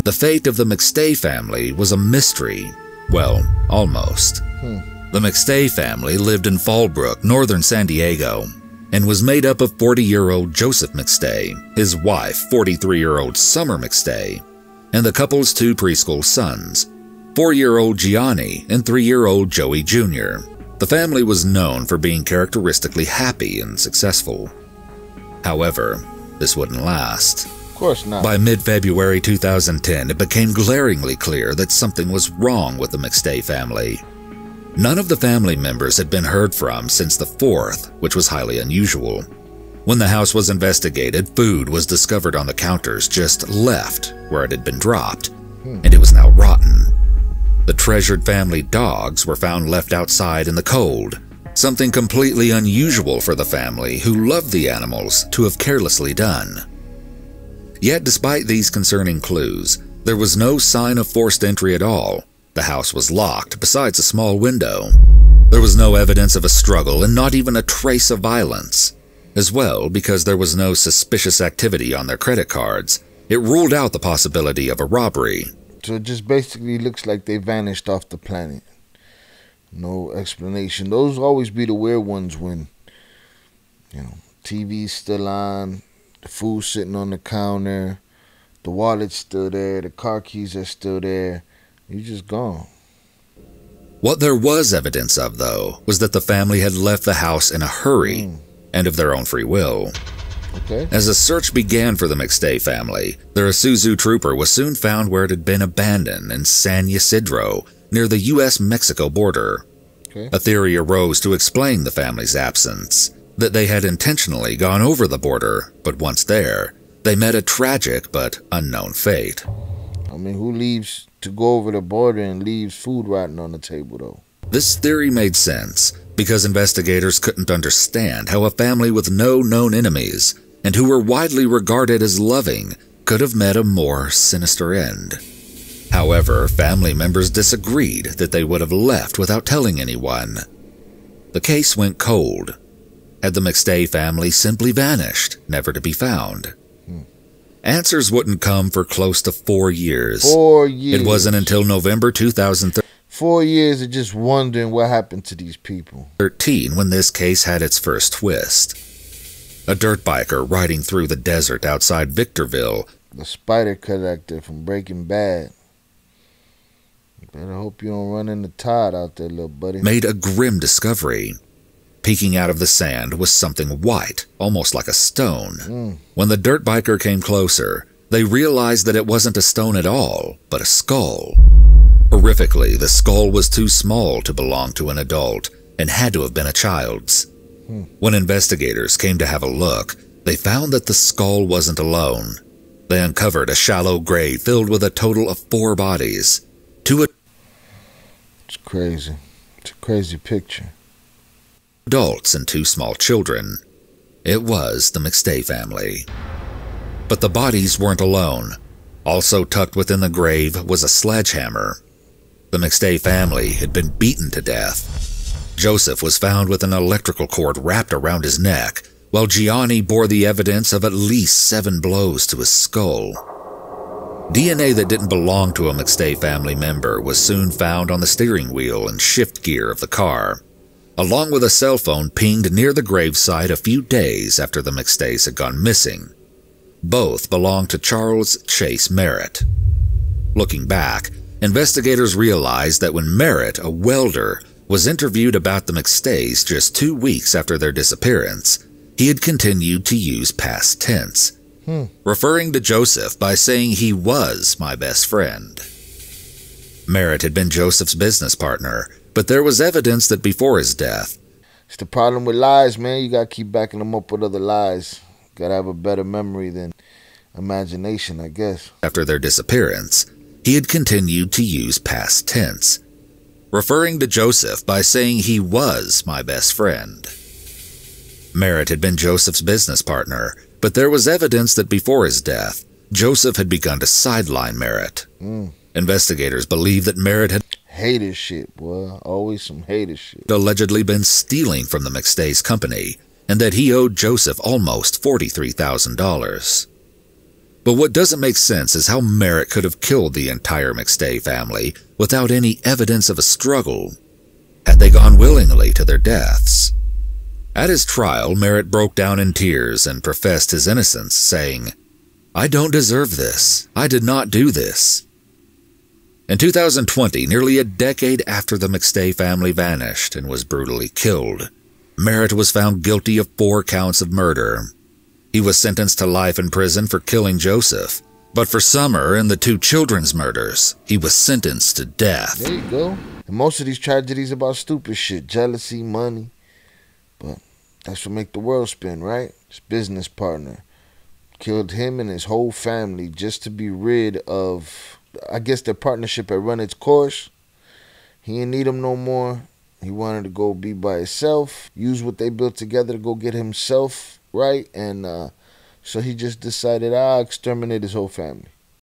The fate of the McStay family was a mystery. Well, almost. The McStay family lived in Fallbrook, northern San Diego, and was made up of 40-year-old Joseph McStay, his wife, 43-year-old Summer McStay, and the couple's 2 preschool sons, 4-year-old Gianni and 3-year-old Joey Jr. The family was known for being characteristically happy and successful. However, this wouldn't last. Of course not. By mid-February 2010, it became glaringly clear that something was wrong with the McStay family. None of the family members had been heard from since the 4th, which was highly unusual. When the house was investigated, food was discovered on the counters just left where it had been dropped, and it was now rotten. The treasured family dogs were found left outside in the cold, something completely unusual for the family who loved the animals to have carelessly done. Yet despite these concerning clues, there was no sign of forced entry at all. The house was locked, besides a small window. There was no evidence of a struggle and not even a trace of violence. As well, because there was no suspicious activity on their credit cards, it ruled out the possibility of a robbery. So it just basically looks like they vanished off the planet. No explanation. Those always be the weird ones when, TV's still on, the food's sitting on the counter, the wallet's still there, the car keys are still there. You're just gone. What there was evidence of, though, was that the family had left the house in a hurry and of their own free will. Okay. As a search began for the McStay family, their Isuzu Trooper was soon found where it had been abandoned in San Ysidro, near the U.S.-Mexico border. Okay. A theory arose to explain the family's absence, that they had intentionally gone over the border, but once there, they met a tragic but unknown fate. I mean, who leaves to go over the border and leaves food rotting on the table, though? This theory made sense because investigators couldn't understand how a family with no known enemies and who were widely regarded as loving could have met a more sinister end. However, family members disagreed that they would have left without telling anyone. The case went cold. Had the McStay family simply vanished, never to be found? Answers wouldn't come for close to 4 years. 4 years. It wasn't until November 2013 4 years of just wondering what happened to these people. when this case had its first twist. A dirt biker riding through the desert outside Victorville, The spider collector from Breaking Bad. You better hope you don't run into Todd out there, little buddy. made a grim discovery. Peeking out of the sand was something white, almost like a stone. When the dirt biker came closer, they realized that it wasn't a stone at all, but a skull. Horrifically, the skull was too small to belong to an adult and had to have been a child's. When investigators came to have a look, they found that the skull wasn't alone. They uncovered a shallow grave filled with a total of 4 bodies. 2 It's crazy. It's a crazy picture. adults and 2 small children. It was the McStay family. But the bodies weren't alone. Also tucked within the grave was a sledgehammer. The McStay family had been beaten to death. Joseph was found with an electrical cord wrapped around his neck, while Gianni bore the evidence of at least 7 blows to his skull. DNA that didn't belong to a McStay family member was soon found on the steering wheel and shift gear of the car, along with a cell phone pinged near the gravesite a few days after the McStays had gone missing. Both belonged to Charles Chase Merritt. Looking back, investigators realized that when Merritt, a welder, was interviewed about the McStays just 2 weeks after their disappearance, he had continued to use past tense, referring to Joseph by saying he was my best friend. Merritt had been Joseph's business partner, but there was evidence that before his death, It's the problem with lies, man. You gotta keep backing them up with other lies. Gotta have a better memory than imagination, I guess. after their disappearance, he had continued to use past tense, referring to Joseph by saying he was my best friend. Merritt had been Joseph's business partner, but there was evidence that before his death, Joseph had begun to sideline Merritt. Investigators believe that Merritt had Hater shit, boy. Always some hater shit. allegedly been stealing from the McStays company, and that he owed Joseph almost $43,000. But what doesn't make sense is how Merritt could have killed the entire McStay family without any evidence of a struggle, had they gone willingly to their deaths. At his trial, Merritt broke down in tears and professed his innocence, saying, "I don't deserve this. I did not do this." In 2020, nearly a decade after the McStay family vanished and was brutally killed, Merritt was found guilty of 4 counts of murder. He was sentenced to life in prison for killing Joseph, but for Summer and the 2 children's murders, he was sentenced to death. There you go. And most of these tragedies about stupid shit, jealousy, money. But that's what make the world spin, right? His business partner killed him and his whole family just to be rid of, I guess their partnership had run its course. He didn't need him no more. He wanted to go be by himself, use what they built together to go get himself right. And so he just decided, I'll exterminate his whole family.